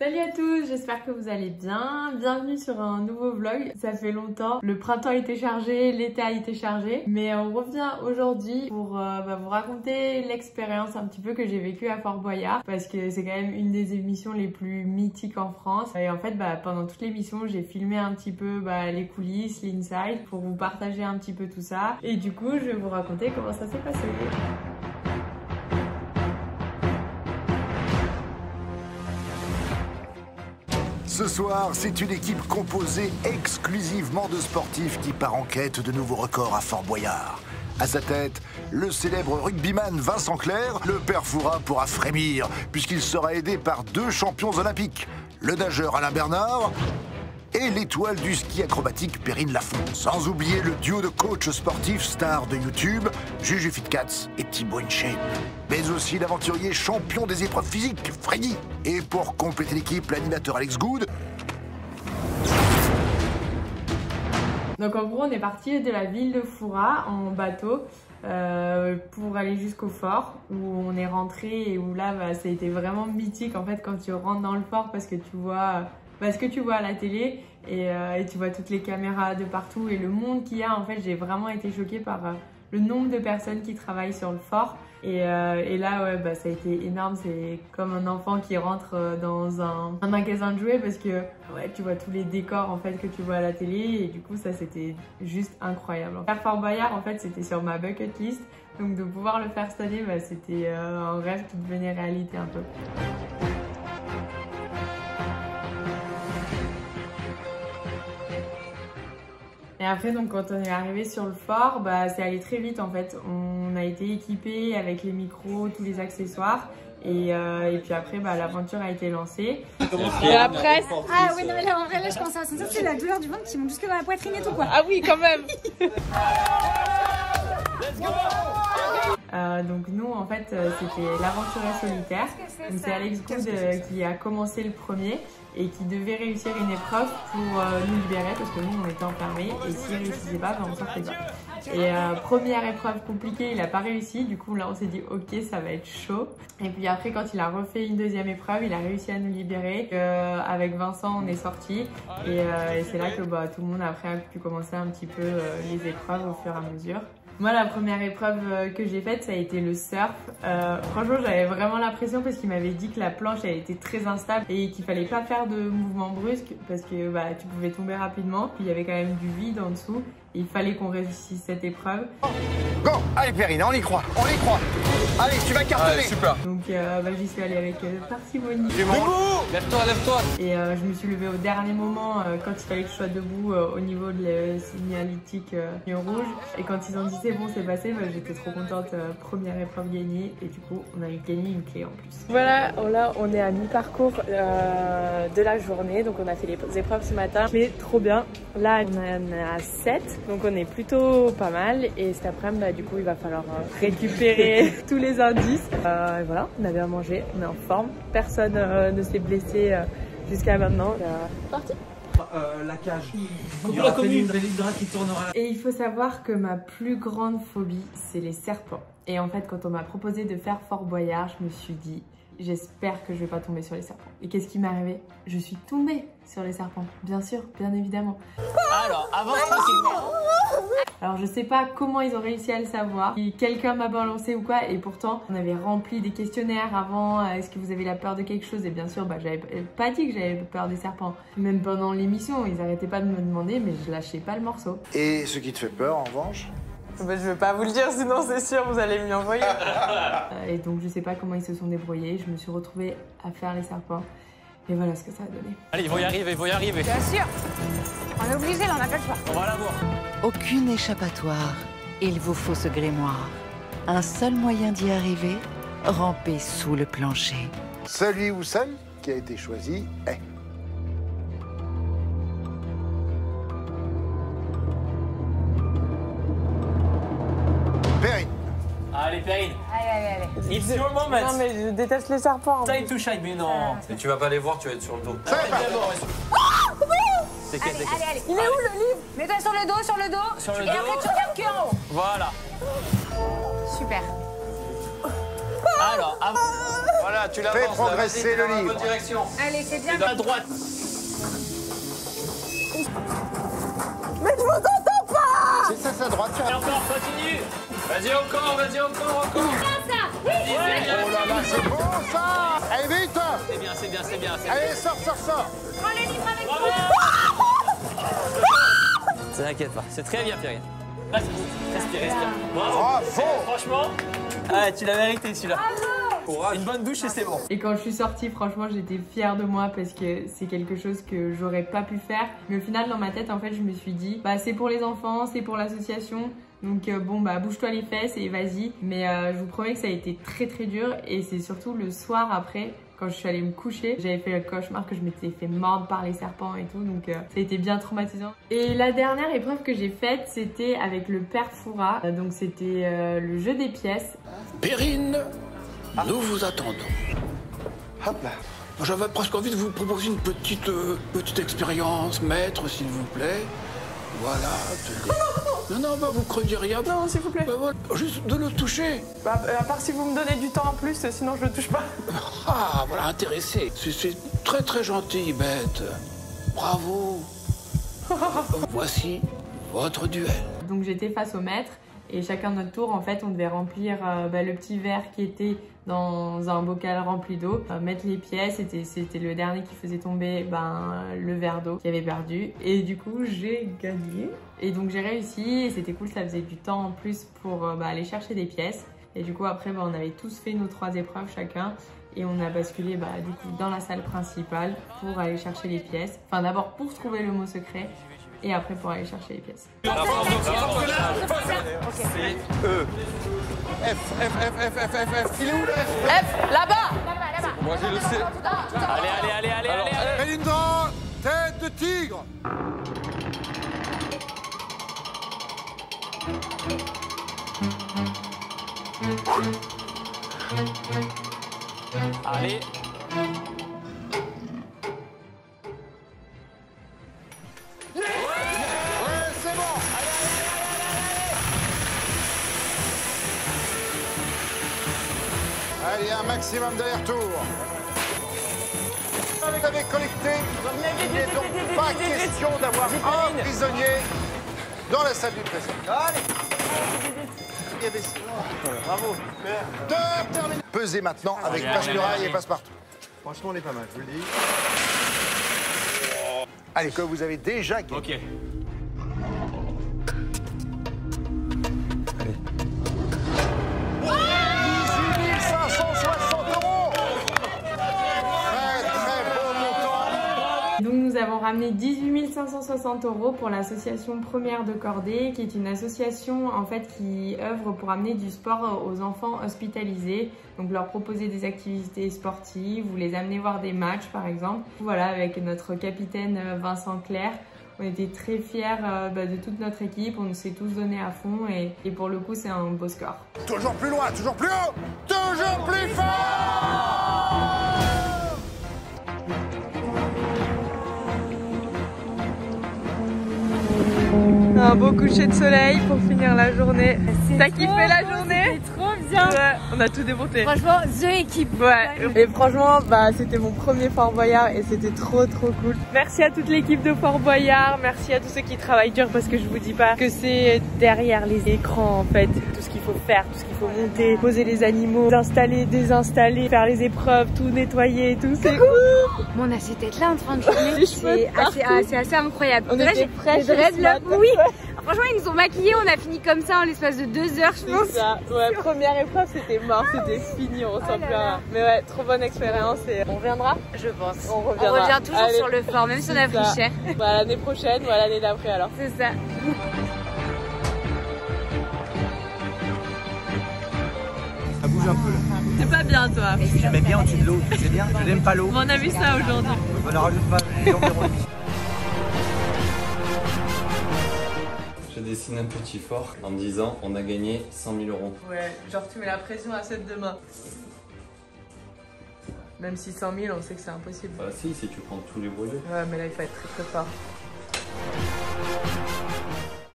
Salut à tous, j'espère que vous allez bien. Bienvenue sur un nouveau vlog. Ça fait longtemps, le printemps était chargé, l'été a été chargé. Mais on revient aujourd'hui pour vous raconter l'expérience un petit peu que j'ai vécue à Fort Boyard. Parce que c'est quand même une des émissions les plus mythiques en France. Et en fait, pendant toute l'émission, j'ai filmé un petit peu les coulisses, l'inside, pour vous partager un petit peu tout ça. Et du coup, je vais vous raconter comment ça s'est passé. Ce soir, c'est une équipe composée exclusivement de sportifs qui part en quête de nouveaux records à Fort Boyard. À sa tête, le célèbre rugbyman Vincent Clerc, le père Fouras pourra frémir puisqu'il sera aidé par 2 champions olympiques, le nageur Alain Bernard et l'étoile du ski acrobatique Perrine Lafont. Sans oublier le duo de coachs sportifs stars de YouTube, Juju Fitcats et Thibaut InShape. Mais aussi l'aventurier champion des épreuves physiques, Freddy. Et pour compléter l'équipe, l'animateur Alex Good. Donc en gros, on est parti de la ville de Fouras en bateau pour aller jusqu'au fort où on est rentré et où là, ça a été vraiment mythique en fait quand tu rentres dans le fort parce que tu vois... ce que tu vois à la télé et tu vois toutes les caméras de partout et le monde qu'il y a. En fait, j'ai vraiment été choquée par le nombre de personnes qui travaillent sur le fort. Et là, ouais, ça a été énorme. C'est comme un enfant qui rentre dans un magasin de jouets parce que ouais, tu vois tous les décors en fait que tu vois à la télé et du coup, ça c'était juste incroyable. Faire Fort Boyard, en fait, c'était sur ma bucket list. Donc de pouvoir le faire cette année, c'était un rêve qui devenait réalité un peu. Et après, donc, quand on est arrivé sur le fort, c'est allé très vite en fait. On a été équipés avec les micros, tous les accessoires. Et puis après, l'aventure a été lancée. Et la presse. Ah oui, non mais là, en vrai, là, je commence à sentir c'est la douleur du ventre qui monte jusque dans la poitrine et tout quoi. Ah oui, quand même. Donc nous, en fait, c'était l'aventurier solitaire. Donc c'est Alex Good qui a commencé le premier et qui devait réussir une épreuve pour nous libérer parce que nous, on était enfermés et s'il réussissait pas, on sortait pas. Et première épreuve compliquée, il n'a pas réussi. Du coup, là, on s'est dit, ok, ça va être chaud. Et puis après, quand il a refait une deuxième épreuve, il a réussi à nous libérer. Avec Vincent, on est sortis. Et c'est là que tout le monde après a pu commencer un petit peu les épreuves au fur et à mesure. Moi, la première épreuve que j'ai faite, ça a été le surf. Franchement, j'avais vraiment l'impression parce qu'il m'avait dit que la planche, elle était très instable et qu'il fallait pas faire de mouvements brusques parce que tu pouvais tomber rapidement. Puis il y avait quand même du vide en dessous. Et il fallait qu'on réussisse cette épreuve. Go, allez Perrine, on y croit, on y croit. Allez, tu vas cartonner. Allez, super. Donc j'y suis allée avec parcimonie. Debout. Lève-toi, lève-toi. Et je me suis levée au dernier moment quand il fallait que je sois debout au niveau de la signalétique rouge. Et quand ils ont dit c'est bon, c'est passé, j'étais trop contente. Première épreuve gagnée et du coup on a gagné une clé en plus. Voilà, là on est à mi-parcours de la journée, donc on a fait les épreuves ce matin. Mais trop bien, là on en est à 7, donc on est plutôt pas mal. Et cet après-midi, du coup il va falloir récupérer tous les indices. Et voilà, on a bien mangé, on est en forme, personne ne s'est blessé jusqu'à maintenant. Parti. La cage. Il y aura peut-être une Drélidra qui tournera. Et il faut savoir que ma plus grande phobie, c'est les serpents. Et en fait, quand on m'a proposé de faire Fort Boyard, je me suis dit, j'espère que je vais pas tomber sur les serpents. Et qu'est-ce qui m'est arrivé? Je suis tombée sur les serpents, bien sûr, bien évidemment. Alors, avant tranquillement. Alors je sais pas comment ils ont réussi à le savoir, si quelqu'un m'a balancé ou quoi, et pourtant on avait rempli des questionnaires avant, est-ce que vous avez la peur de quelque chose? Et bien sûr, j'avais pas dit que j'avais peur des serpents. Même pendant l'émission, ils arrêtaient pas de me demander, mais je lâchais pas le morceau. Et ce qui te fait peur, en revanche? Je veux pas vous le dire, sinon c'est sûr vous allez m'y envoyer. Et donc je sais pas comment ils se sont débrouillés, je me suis retrouvée à faire les serpents. Et voilà ce que ça a donné. Allez, il faut y arriver, il faut y arriver. Bien sûr. On est obligé là, on n'a pas le choix. On va la voir. Aucune échappatoire. Il vous faut ce grimoire. Un seul moyen d'y arriver, ramper sous le plancher. Celui ou celle qui a été choisi est... Perrine. Allez, Perrine. Allez. It's your moment. Non mais je déteste les serpents. Time to shine, mais non. Mais tu vas pas les voir, tu vas être sur le dos. Ça va pas. C'est quel, c'est quel? Allez. Il est où le livre? Mets-toi sur le dos, sur le dos. Sur le Et dos. après tu regardes que en haut. Voilà. Super. Alors, voilà, tu l'avances. Fais progresser le livre. Bonne direction. Allez, c'est bien. À droite. Mais je vous entends pas! C'est ça, c'est à droite. Et encore, continue. Vas-y encore, vas-y encore. Oh là là, c'est bon ça! Allez, vite! C'est bien, c'est bien, c'est bien. Allez, sors! Prends les livres avec toi. T'inquiète pas, c'est très bien, Pierre. Respire. Bravo. Bravo! Franchement, tu l'as mérité celui-là. Une bonne douche et c'est bon. Et quand je suis sortie, franchement, j'étais fière de moi parce que c'est quelque chose que j'aurais pas pu faire. Mais au final, dans ma tête, en fait, je me suis dit, bah c'est pour les enfants, c'est pour l'association. Donc bon, bah bouge-toi les fesses et vas-y. Mais je vous promets que ça a été très très dur. Et c'est surtout le soir après, quand je suis allée me coucher, j'avais fait le cauchemar que je m'étais fait mordre par les serpents et tout. Donc ça a été bien traumatisant. Et la dernière épreuve que j'ai faite, c'était avec le père Foura. Donc c'était le jeu des pièces. Perrine, nous vous attendons. Hop là. J'avais presque envie de vous proposer une petite expérience, maître, s'il vous plaît. Voilà. Non, bah vous craignez rien. Non, s'il vous plaît. Bah, voilà. Juste de le toucher. Bah, à part si vous me donnez du temps en plus, sinon je le touche pas. Ah, voilà, intéressé. C'est très très gentil, bête. Bravo. Voici votre duel. Donc j'étais face au maître et chacun notre tour, en fait, on devait remplir le petit verre qui était dans un bocal rempli d'eau, mettre les pièces, c'était le dernier qui faisait tomber le verre d'eau qui avait perdu. Et du coup, j'ai gagné. Et donc j'ai réussi et c'était cool, ça faisait du temps en plus pour aller chercher des pièces. Et du coup, après, on avait tous fait nos 3 épreuves chacun. Et on a basculé du coup dans la salle principale pour aller chercher les pièces. Enfin d'abord pour trouver le mot secret et après pour aller chercher les pièces. C'est E. F. Il est où le F? F, là-bas. Moi je le sais. Allez. Melindra, tête de tigre. Allez. C'est bon. Allez, un maximum d'aller-retour. Vous avez collecté. Il n'est donc pas question d'avoir un prisonnier dans la salle du président. Allez. Bravo. Top, terminé. Pesez maintenant avec Passe-Muraille et Passe-Partout. Franchement, on est pas mal, je vous le dis. Allez, que vous avez déjà gagné. Ok. Donc nous avons ramené 18 560 € pour l'association Première de Cordée, qui est une association en fait qui œuvre pour amener du sport aux enfants hospitalisés. Donc leur proposer des activités sportives ou les amener voir des matchs par exemple. Voilà, avec notre capitaine Vincent Clerc. On était très fiers de toute notre équipe, on s'est tous donné à fond et pour le coup c'est un beau score. Toujours plus loin, toujours plus haut, toujours plus fort. Un beau coucher de soleil pour finir la journée. T'as kiffé la journée? C'était trop bien. Ouais, on a tout démonté. Franchement, The équipe. Ouais. Et franchement, c'était mon premier Fort Boyard et c'était trop cool. Merci à toute l'équipe de Fort Boyard, merci à tous ceux qui travaillent dur parce que je vous dis pas que c'est derrière les écrans en fait, tout ce qu'il faut faire, tout ce qu'il faut monter, poser les animaux, installer, désinstaller, faire les épreuves, tout nettoyer et tout, c'est ouf. Bon, on a ces têtes là en train de tourner, c'est assez incroyable. On était fraîches ce matin. Oui. Franchement, ils nous ont maquillés, on a fini comme ça en l'espace de 2 heures, je pense. C'est ça. Ouais, première épreuve, c'était mort, c'était fini, on ressent plus rien. Mais ouais, trop bonne expérience et on reviendra? Je pense. On reviendra. On revient toujours sur le fort, même si on a pris cher. L'année prochaine ou l'année d'après alors. C'est ça. Ça bouge un peu là. C'est pas bien toi. Je mets bien au-dessus de l'eau, c'est bien. Je n'aime pas l'eau. On a vu ça aujourd'hui. On ne rajoute pas les environs. Je dessine un petit fort en me disant on a gagné 100 000 €. Ouais, genre tu mets la pression à cette demain. Même si 100 000, on sait que c'est impossible. Bah si tu prends tous les brûlés. Ouais, mais là il faut être très fort.